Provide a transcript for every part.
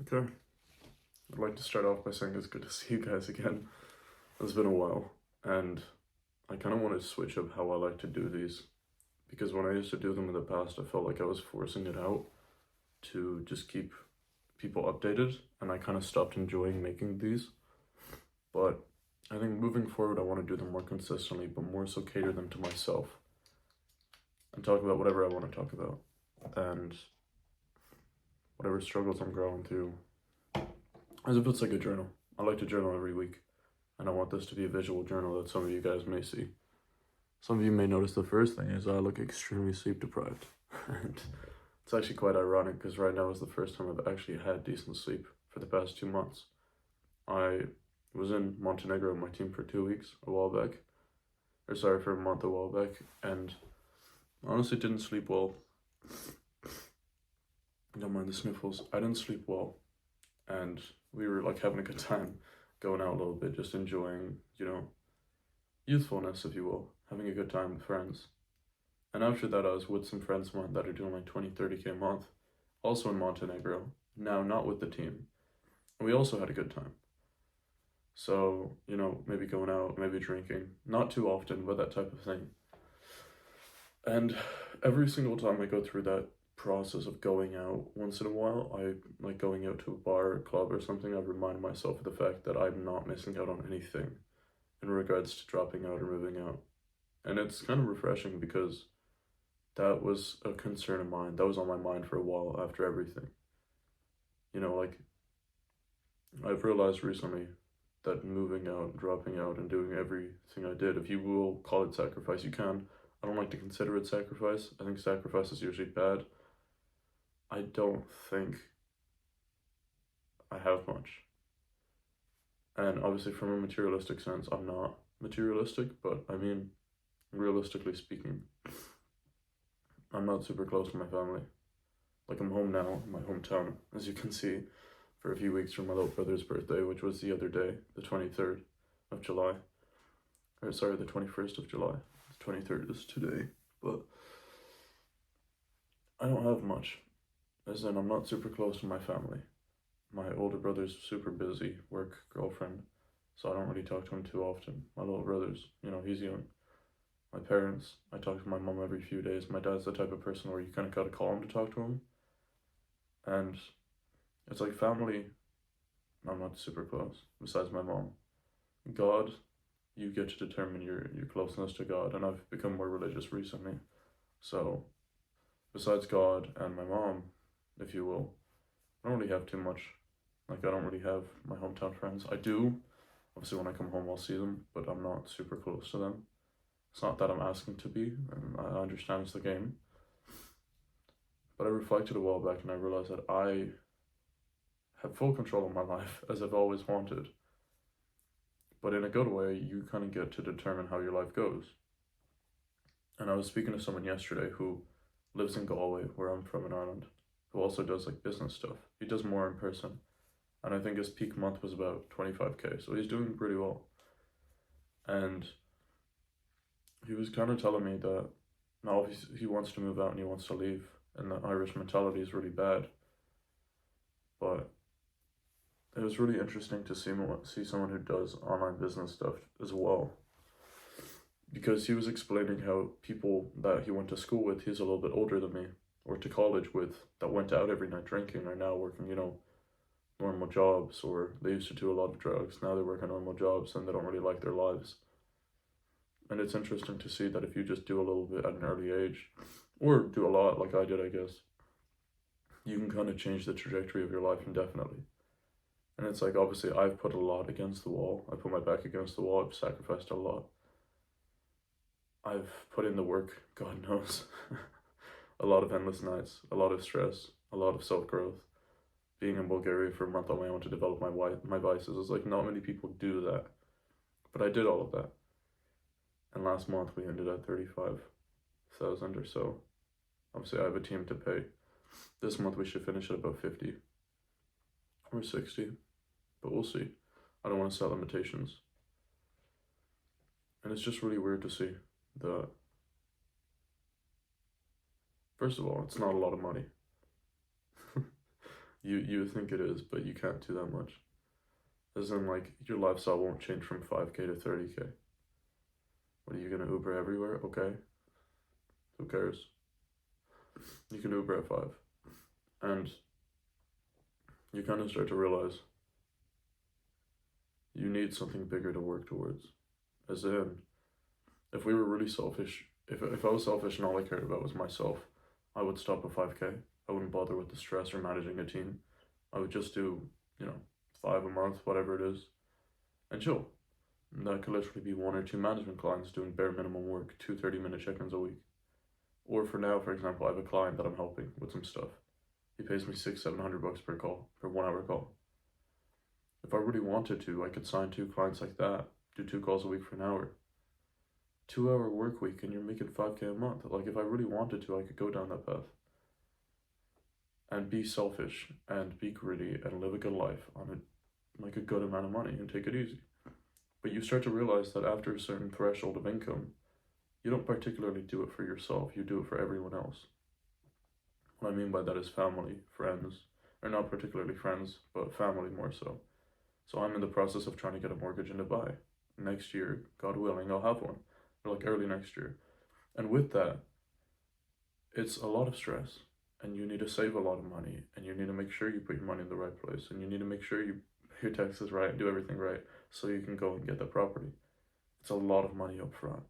Okay, I'd like to start off by saying it's good to see you guys again. It's been a while, and I kind of want to switch up how I like to do these because when I used to do them in the past, I felt like I was forcing it out to just keep people updated, and I kind of stopped enjoying making these. But I think moving forward, I want to do them more consistently, but more so cater them to myself and talk about whatever I want to talk about and whatever struggles I'm going through, as if it's like a journal. I like to journal every week, and I want this to be a visual journal that some of you guys may see. Some of you may notice the first thing is I look extremely sleep deprived. And it's actually quite ironic because right now is the first time I've actually had decent sleep for the past 2 months. I was in Montenegro with my team for 2 weeks a while back, or sorry, for a month a while back, and honestly didn't sleep well. Don't mind the sniffles. I didn't sleep well, and we were like having a good time going out a little bit, just enjoying, youthfulness, if you will, having a good time with friends. And after that, I was with some friends of mine that are doing like 20, 30K a month, also in Montenegro, now not with the team. And we also had a good time. So, maybe going out, maybe drinking, not too often, but that type of thing. And every single time I go through that process of going out once in a while, I like going out to a bar or club or something, I remind myself of the fact that I'm not missing out on anything in regards to dropping out or moving out. And it's kind of refreshing because that was a concern of mine. That was on my mind for a while after everything. Like I've realized recently that moving out, dropping out, and doing everything I did, if you will call it sacrifice, you can. I don't like to consider it sacrifice. I think sacrifice is usually bad. I don't think I have much. And obviously, from a materialistic sense, I'm not materialistic, but I mean, realistically speaking, I'm not super close to my family. Like, I'm home now in my hometown, as you can see, for a few weeks for my little brother's birthday, which was the other day, the 23rd of July. Or, sorry, the 21st of July. The 23rd is today. But I don't have much, as in, I'm not super close to my family. My older brother's super busy, work, girlfriend, so I don't really talk to him too often. My little brother's, he's young. My parents, I talk to my mom every few days. My dad's the type of person where you kind of gotta call him to talk to him. And it's like family, I'm not super close, besides my mom. God, you get to determine your closeness to God, and I've become more religious recently. So, besides God and my mom, if you will, I don't really have too much. Like, I don't really have my hometown friends. I do. Obviously, when I come home, I'll see them, but I'm not super close to them. It's not that I'm asking to be, and I understand it's the game. But I reflected a while back and I realized that I have full control of my life, as I've always wanted. But in a good way, you kind of get to determine how your life goes. And I was speaking to someone yesterday who lives in Galway, where I'm from in Ireland, who also does like business stuff. He does more in person. And I think his peak month was about 25K, so he's doing pretty well. And he was kind of telling me that now he wants to move out and he wants to leave, and the Irish mentality is really bad. But it was really interesting to see someone who does online business stuff as well, because he was explaining how people that he went to school with, he's a little bit older than me, or to college with, that went out every night drinking, are now working, normal jobs, or they used to do a lot of drugs. Now they work on normal jobs and they don't really like their lives. And it's interesting to see that if you just do a little bit at an early age, or do a lot like I did, I guess, you can kind of change the trajectory of your life indefinitely. And it's like, obviously, I've put a lot against the wall. I put my back against the wall. I've sacrificed a lot. I've put in the work, God knows. A lot of endless nights, a lot of stress, a lot of self-growth. Being in Bulgaria for a month on my own to develop my vices. It's like, not many people do that. But I did all of that. And last month we ended at 35,000 or so. Obviously, I have a team to pay. This month we should finish at about 50 or 60, but we'll see. I don't want to set limitations. And it's just really weird to see that, first of all, it's not a lot of money. You think it is, but you can't do that much. As in, like, your lifestyle won't change from 5K to 30K. What are you gonna Uber everywhere? Okay. Who cares? You can Uber at 5. And you kind of start to realize you need something bigger to work towards. As in, if we were really selfish, if I was selfish and all I cared about was myself, I would stop at 5K. I wouldn't bother with the stress or managing a team. I would just do, 5 a month, whatever it is, and chill. And that could literally be 1 or 2 management clients doing bare minimum work, 2 30-minute check-ins a week. Or for now, for example, I have a client that I'm helping with some stuff. He pays me $600-700 per call, per 1 hour call. If I really wanted to, I could sign 2 clients like that, do 2 calls a week for an hour. 2-hour work week and you're making 5K a month. Like, if I really wanted to, I could go down that path. And be selfish and be greedy and live a good life on a good amount of money and take it easy. But you start to realize that after a certain threshold of income, you don't particularly do it for yourself, you do it for everyone else. What I mean by that is family, friends, or not particularly friends, but family more so. So I'm in the process of trying to get a mortgage in Dubai. Next year, God willing, I'll have one, or like early next year. And with that, it's a lot of stress, and you need to save a lot of money, and you need to make sure you put your money in the right place, and you need to make sure you pay your taxes right and do everything right so you can go and get that property. It's a lot of money up front.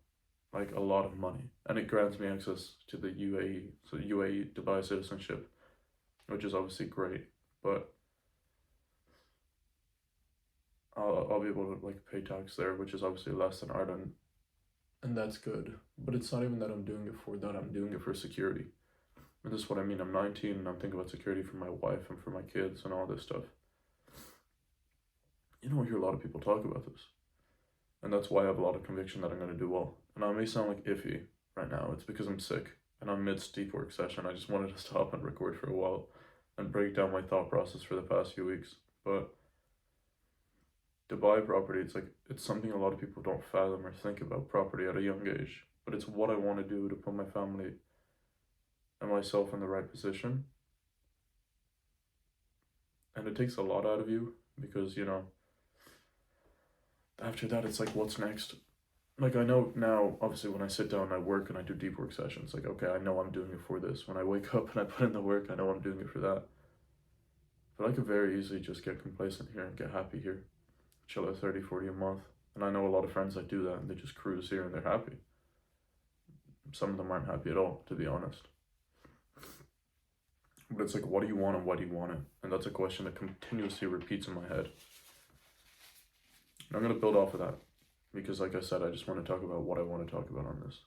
Like, a lot of money, and it grants me access to the UAE, so UAE Dubai citizenship, which is obviously great, but I'll be able to like pay tax there, which is obviously less than Ireland, and that's good. But it's not even that I'm doing it for that, I'm doing it for security. And this is what I mean. I'm 19 and I'm thinking about security for my wife and for my kids and all this stuff. You don't hear a lot of people talk about this, and that's why I have a lot of conviction that I'm going to do well. And I may sound like iffy right now. It's because I'm sick and I'm mid deep work session. I just wanted to stop and record for a while and break down my thought process for the past few weeks. But Dubai property, it's something a lot of people don't fathom or think about property at a young age. But it's what I want to do to put my family and myself in the right position. And it takes a lot out of you because, after that, it's like, what's next? Like, I know now, obviously, when I sit down and I work and I do deep work sessions, like, okay, I know I'm doing it for this. When I wake up and I put in the work, I know I'm doing it for that. But I could very easily just get complacent here and get happy here, chill at 30, 40 a month. And I know a lot of friends that do that and they just cruise here and they're happy. Some of them aren't happy at all, to be honest. But it's like, what do you want and why do you want it? And that's a question that continuously repeats in my head. And I'm going to build off of that. Because like I said, I just want to talk about what I want to talk about on this.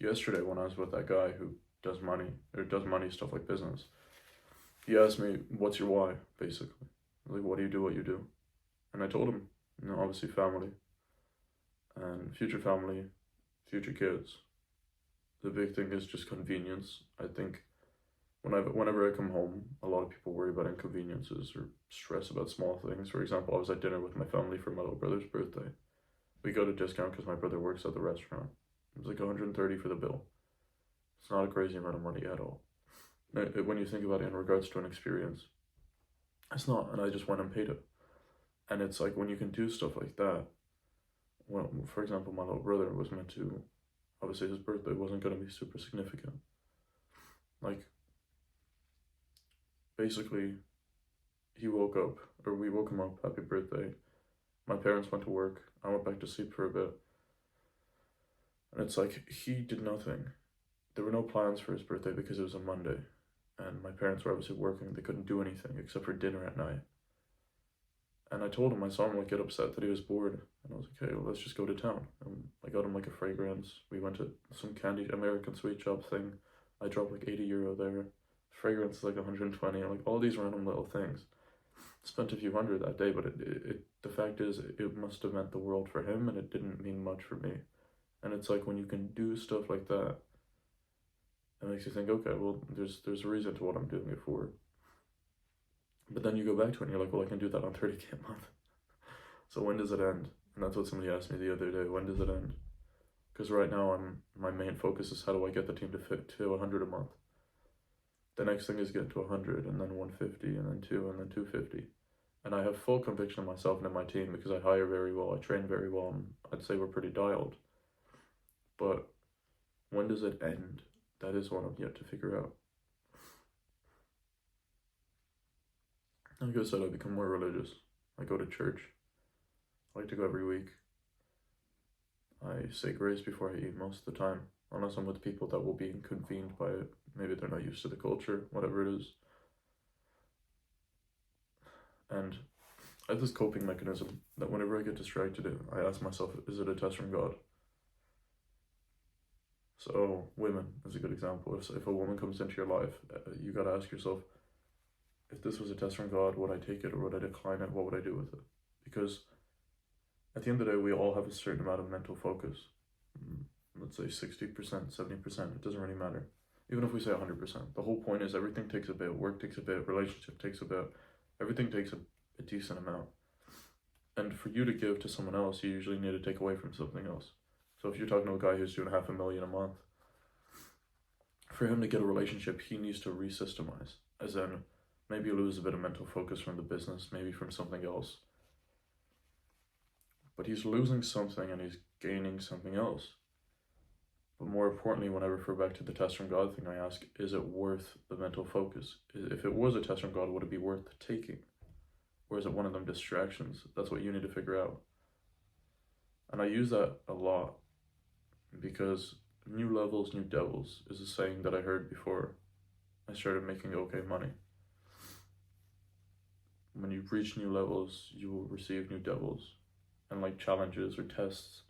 Yesterday, when I was with that guy who does money stuff like business, he asked me, what's your why, basically? Like, what do you do what you do? And I told him, obviously family. And future family, future kids. The big thing is just convenience. I think whenever I come home, a lot of people worry about inconveniences or stress about small things. For example, I was at dinner with my family for my little brother's birthday. We got a discount because my brother works at the restaurant. It was like $130 for the bill. It's not a crazy amount of money at all. When you think about it in regards to an experience, it's not, and I just went and paid it. And it's like, when you can do stuff like that, well, for example, my little brother was meant to, obviously his birthday wasn't going to be super significant. Like, basically, we woke him up, happy birthday. My parents went to work. I went back to sleep for a bit. And it's like, he did nothing. There were no plans for his birthday because it was a Monday. And my parents were obviously working. They couldn't do anything except for dinner at night. And I told him, I saw him get upset that he was bored. And I was like, hey, well, let's just go to town. And I got him a fragrance. We went to some candy, American sweet shop thing. I dropped €80 there. Fragrance is like 120, all these random little things. Spent a few hundred that day, but the fact is, it must have meant the world for him, and it didn't mean much for me. And it's like, when you can do stuff like that, it makes you think, okay, well, there's a reason to what I'm doing it for. But then you go back to it and you're like, well, I can do that on 30K a month. So when does it end? And that's what somebody asked me the other day. When does it end? Because right now my main focus is how do I get the team to 100 a month. The next thing is get to 100, and then 150, and then 2, and then 250. And I have full conviction in myself and in my team because I hire very well, I train very well, and I'd say we're pretty dialed. But when does it end? That is one I've yet to figure out. Like I said, I become more religious. I go to church. I like to go every week. I say grace before I eat most of the time, unless I'm with people that will be inconvened by it. Maybe they're not used to the culture, whatever it is. And I have this coping mechanism that whenever I get distracted, I ask myself, is it a test from God? So women is a good example. If a woman comes into your life, you got to ask yourself, if this was a test from God, would I take it or would I decline it? What would I do with it? Because at the end of the day, we all have a certain amount of mental focus. Let's say 60%, 70%, it doesn't really matter. Even if we say 100%, the whole point is everything takes a bit, work takes a bit, relationship takes a bit, everything takes a decent amount. And for you to give to someone else, you usually need to take away from something else. So if you're talking to a guy who's doing $500,000 a month, for him to get a relationship, he needs to resystemize. As in, maybe you lose a bit of mental focus from the business, maybe from something else. But he's losing something and he's gaining something else. But more importantly, when I refer back to the test from God thing, I ask, is it worth the mental focus? If it was a test from God, would it be worth taking? Or is it one of them distractions? That's what you need to figure out. And I use that a lot because new levels, new devils is a saying that I heard before I started making okay money. When you reach new levels, you will receive new devils. And like challenges or tests,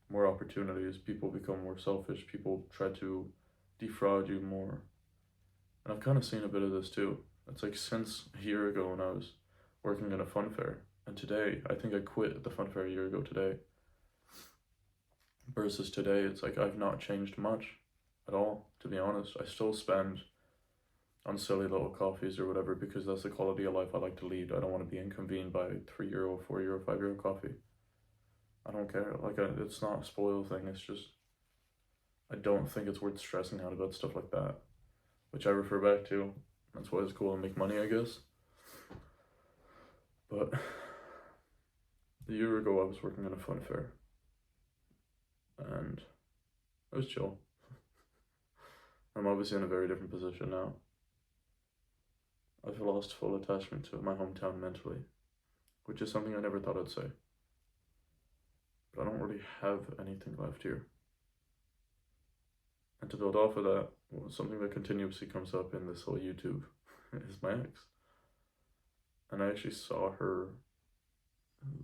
more opportunities, people become more selfish, people try to defraud you more. And I've kind of seen a bit of this too. It's like since a year ago when I was working in a fun fair, and today, I think I quit the fun fair a year ago today. Versus today, it's like I've not changed much at all, to be honest. I still spend on silly little coffees or whatever because that's the quality of life I like to lead. I don't want to be inconvened by €3, €4, €5 coffee. I don't care. Like, it's not a spoil thing. It's just, I don't think it's worth stressing out about stuff like that, which I refer back to. That's why it's cool to make money, I guess. But a year ago, I was working in a fun fair, and it was chill. I'm obviously in a very different position now. I've lost full attachment to my hometown mentally, which is something I never thought I'd say. But I don't really have anything left here. And to build off of that, something that continuously comes up in this whole YouTube is my ex. And I actually saw her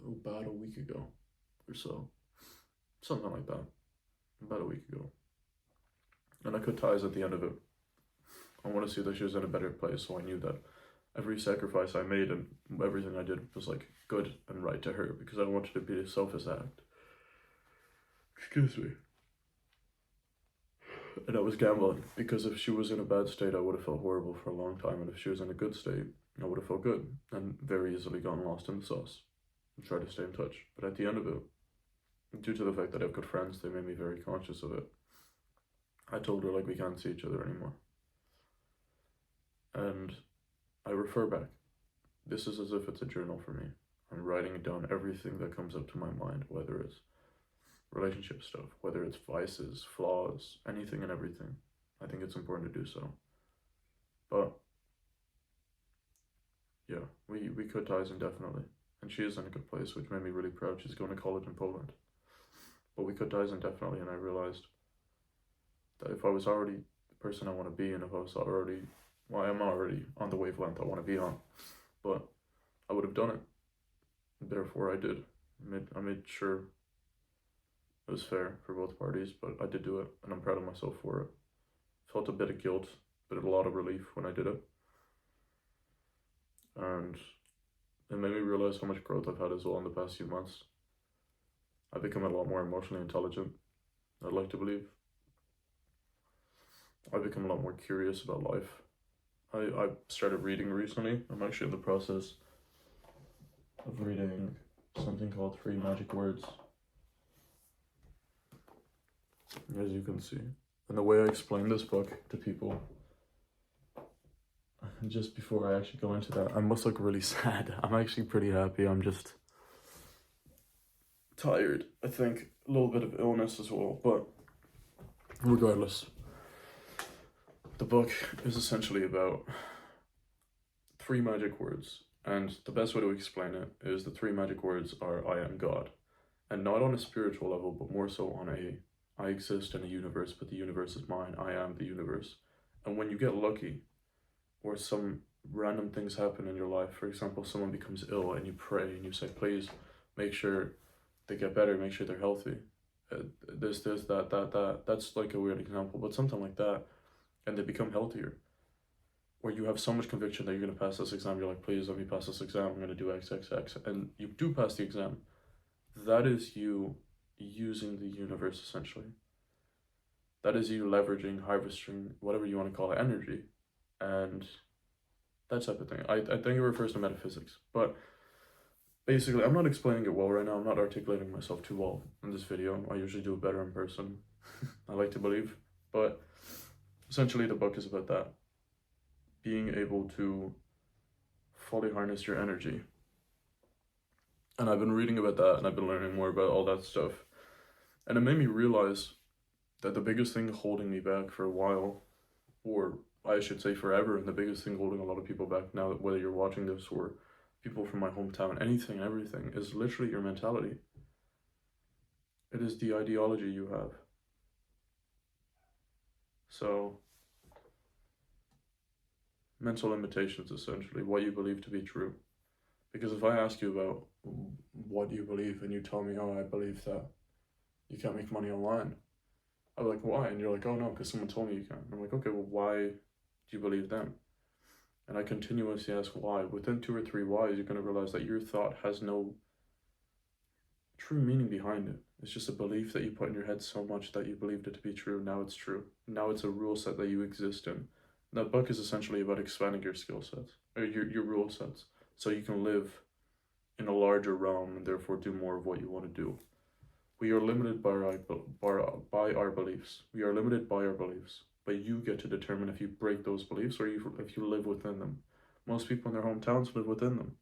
about a week ago or so. Something like that. About a week ago. And I cut ties at the end of it. I want to see that she was in a better place, so I knew that every sacrifice I made and everything I did was like good and right to her because I wanted to be a selfish act. Excuse me. And I was gambling because if she was in a bad state, I would have felt horrible for a long time, and if she was in a good state, I would have felt good and very easily gotten lost in the sauce and tried to stay in touch. But at the end of it, due to the fact that I have good friends, they made me very conscious of it. I told her like we can't see each other anymore. And I refer back. This is as if it's a journal for me. I'm writing down everything that comes up to my mind, whether it's relationship stuff, whether it's vices, flaws, anything and everything. I think it's important to do so. But yeah, we cut ties indefinitely. And she is in a good place, which made me really proud. She's going to college in Poland. But we cut ties indefinitely, and I realized that if I was already the person I want to be, and if I was already, well, I'm already on the wavelength I want to be on, but I would have done it. Therefore, I did. I made sure it was fair for both parties, but I did do it, and I'm proud of myself for it. Felt a bit of guilt, but a lot of relief when I did it. And it made me realize how much growth I've had as well in the past few months. I've become a lot more emotionally intelligent, I'd like to believe. I've become a lot more curious about life. I started reading recently. I'm actually in the process of reading something called 3 Magic Words. As you can see. And the way I explain this book to people just before I actually go into that, I must look really sad. I'm actually pretty happy. I'm just tired. I think a little bit of illness as well, but regardless, the book is essentially about 3 magic words, and the best way to explain it is the 3 magic words are I am God, and not on a spiritual level, but more so on a I exist in a universe, but the universe is mine. I am the universe. And when you get lucky, or some random things happen in your life, for example, someone becomes ill and you pray and you say, please make sure they get better, make sure they're healthy. This, that. That's like a weird example, but something like that, and they become healthier. Or you have so much conviction that you're going to pass this exam, you're like, please let me pass this exam, I'm going to do X, X, X, and you do pass the exam. That is you using the universe, essentially. That is you leveraging, harvesting, whatever you want to call it, energy, and that type of thing. I think it refers to metaphysics, but basically, I'm not explaining it well right now. I'm not articulating myself too well in this video. I usually do it better in person, I like to believe, but essentially the book is about that. Being able to fully harness your energy. And I've been reading about that, and I've been learning more about all that stuff. And it made me realize that the biggest thing holding me back for a while, or I should say forever, and the biggest thing holding a lot of people back now, whether you're watching this or people from my hometown, anything and everything, is literally your mentality. It is the ideology you have. So, mental limitations, essentially, what you believe to be true. Because if I ask you about what you believe and you tell me, oh, I believe that you can't make money online, I'm like, why? And you're like, oh no, because someone told me you can't. I'm like, okay, well, why do you believe them? And I continuously ask why. Within 2 or 3 whys, you're going to realize that your thought has no true meaning behind it. It's just a belief that you put in your head so much that you believed it to be true. Now it's true. Now it's a rule set that you exist in. That book is essentially about expanding your skill sets, or your rule sets, so you can live in a larger realm and therefore do more of what you want to do. We are limited by our beliefs. We are limited by our beliefs, but you get to determine if you break those beliefs or if you live within them. Most people in their hometowns live within them.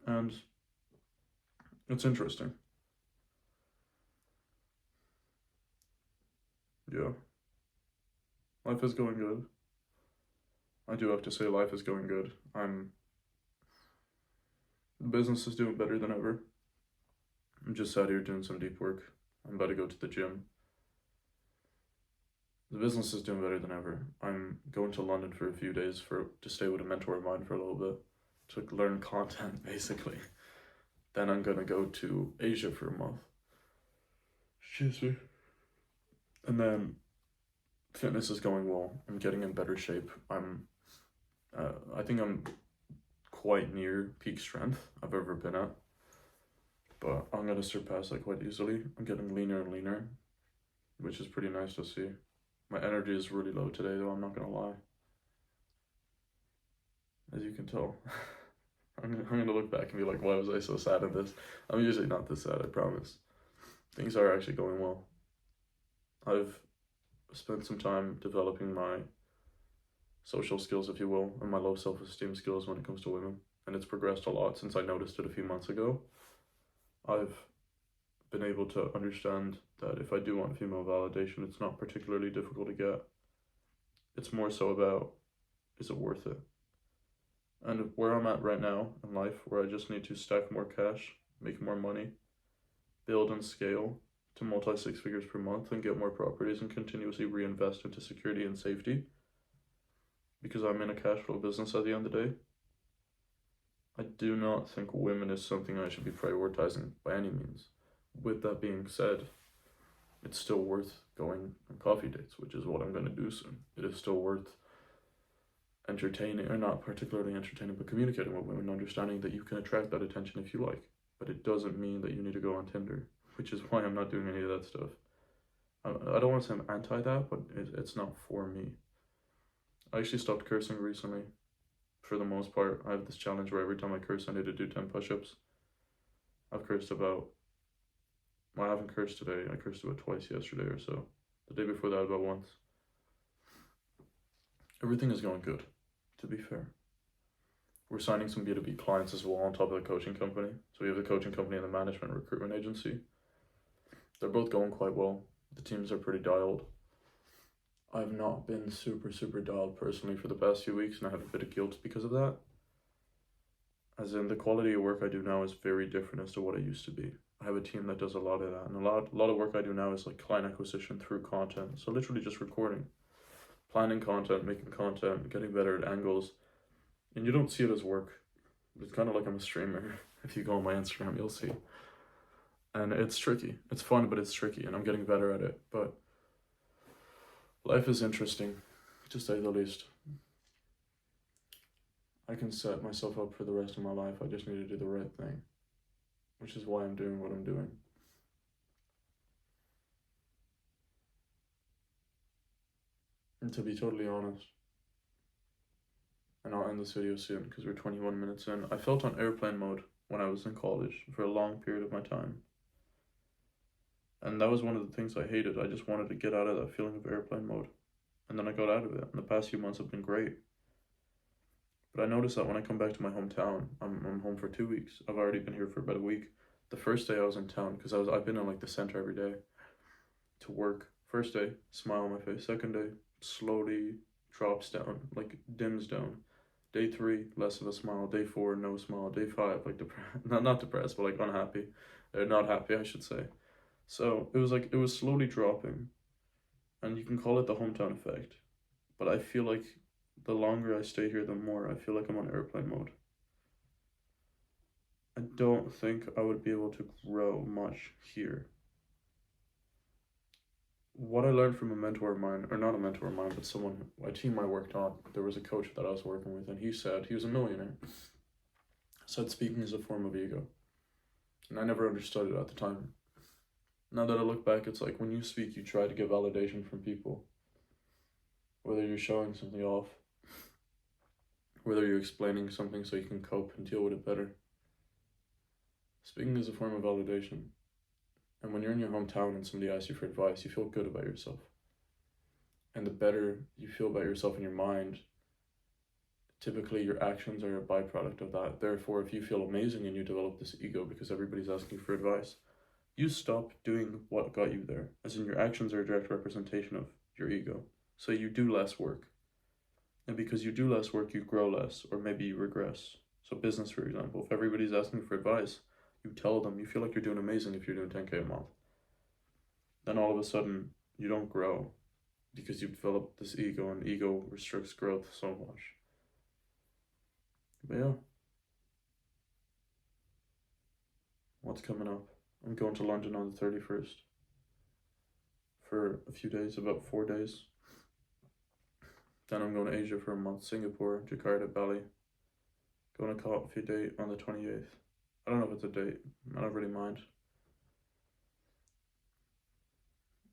And it's interesting. Yeah. Life is going good. I do have to say life is going good. The business is doing better than ever. I'm just sat here doing some deep work. I'm about to go to the gym. The business is doing better than ever. I'm going to London for a few days to stay with a mentor of mine for a little bit, to learn content, basically. Then I'm going to go to Asia for a month. Excuse me. And then fitness is going well. I'm getting in better shape. I think I'm quite near peak strength I've ever been at. But I'm going to surpass that quite easily. I'm getting leaner and leaner, which is pretty nice to see. My energy is really low today, though, I'm not going to lie. As you can tell. I'm going to look back and be like, why was I so sad in this? I'm usually not this sad, I promise. Things are actually going well. I've spent some time developing my social skills, if you will, and my low self-esteem skills when it comes to women. And it's progressed a lot since I noticed it a few months ago. I've been able to understand that if I do want female validation, it's not particularly difficult to get. It's more so about, is it worth it? And where I'm at right now in life, where I just need to stack more cash, make more money, build and scale to multi-6 figures per month and get more properties and continuously reinvest into security and safety, because I'm in a cash flow business at the end of the day, I do not think women is something I should be prioritizing by any means. With that being said, it's still worth going on coffee dates, which is what I'm going to do soon. It is still worth entertaining, or not particularly entertaining, but communicating with women, understanding that you can attract that attention if you like. But it doesn't mean that you need to go on Tinder, which is why I'm not doing any of that stuff. I don't want to say I'm anti that, but it's not for me. I actually stopped cursing recently. For the most part, I have this challenge where every time I curse, I need to do 10 push-ups. I've cursed about, well, I haven't cursed today. I cursed about twice yesterday or so. The day before that, about once. everything is going good, to be fair. We're signing some B2B clients as well on top of the coaching company. So we have the coaching company and the management recruitment agency. They're both going quite well. The teams are pretty dialed. I've not been super dialed personally for the past few weeks, and I have a bit of guilt because of that. As in, the quality of work I do now is very different as to what it used to be. I have a team that does a lot of that, and a lot of work I do now is like client acquisition through content. So literally just recording, planning content, making content, getting better at angles. And you don't see it as work. It's kind of like I'm a streamer. If you go on my Instagram, you'll see. And it's tricky. It's fun, but it's tricky, and I'm getting better at it. But life is interesting, to say the least. I can set myself up for the rest of my life. I just need to do the right thing, which is why I'm doing what I'm doing. And to be totally honest, and I'll end this video soon because we're 21 minutes in, I felt on airplane mode when I was in college for a long period of my time. And that was one of the things I hated. I just wanted to get out of that feeling of airplane mode. And then I got out of it. And the past few months have been great. But I noticed that when I come back to my hometown, I'm home for 2 weeks. I've already been here for about a week. The first day I was in town, because I've been in like the center every day to work. First day, smile on my face. Second day, slowly drops down, like dims down. Day 3, less of a smile. Day 4, no smile. Day 5, like not depressed, but like unhappy. Not happy, I should say. So it was slowly dropping, and you can call it the hometown effect. But I feel like the longer I stay here, the more I feel like I'm on airplane mode. I don't think I would be able to grow much here. What I learned from a mentor of mine, or not a mentor of mine, but someone, a team I worked on, there was a coach that I was working with, and he said, he was a millionaire, said speaking is a form of ego. And I never understood it at the time. Now that I look back, it's like when you speak, you try to get validation from people. Whether you're showing something off, whether you're explaining something so you can cope and deal with it better. Speaking is a form of validation. And when you're in your hometown and somebody asks you for advice, you feel good about yourself. And the better you feel about yourself in your mind, typically your actions are a byproduct of that. Therefore, if you feel amazing and you develop this ego because everybody's asking for advice, you stop doing what got you there. As in, your actions are a direct representation of your ego. So you do less work. And because you do less work, you grow less, or maybe you regress. So business, for example, if everybody's asking for advice, you tell them, you feel like you're doing amazing if you're doing 10K a month. Then all of a sudden, you don't grow because you've developed this ego, and ego restricts growth so much. But yeah. What's coming up? I'm going to London on the 31st for a few days, about 4 days. Then I'm going to Asia for a month, Singapore, Jakarta, Bali. Going to Coffee Date on the 28th. I don't know if it's a date, I don't really mind.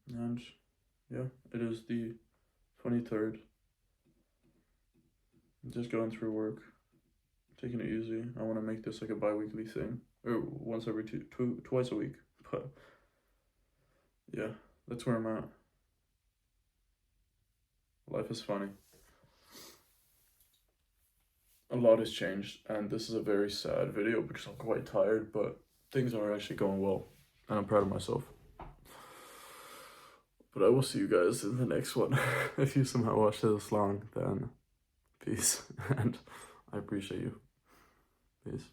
And yeah, it is the 23rd. I'm just going through work, taking it easy. I want to make this like a bi-weekly thing, or once every twice a week. But yeah, that's where I'm at. Life is funny. A lot has changed, and this is a very sad video because I'm quite tired, but things are actually going well, and I'm proud of myself. But I will see you guys in the next one. If you somehow watched this long, then peace, and I appreciate you. Peace.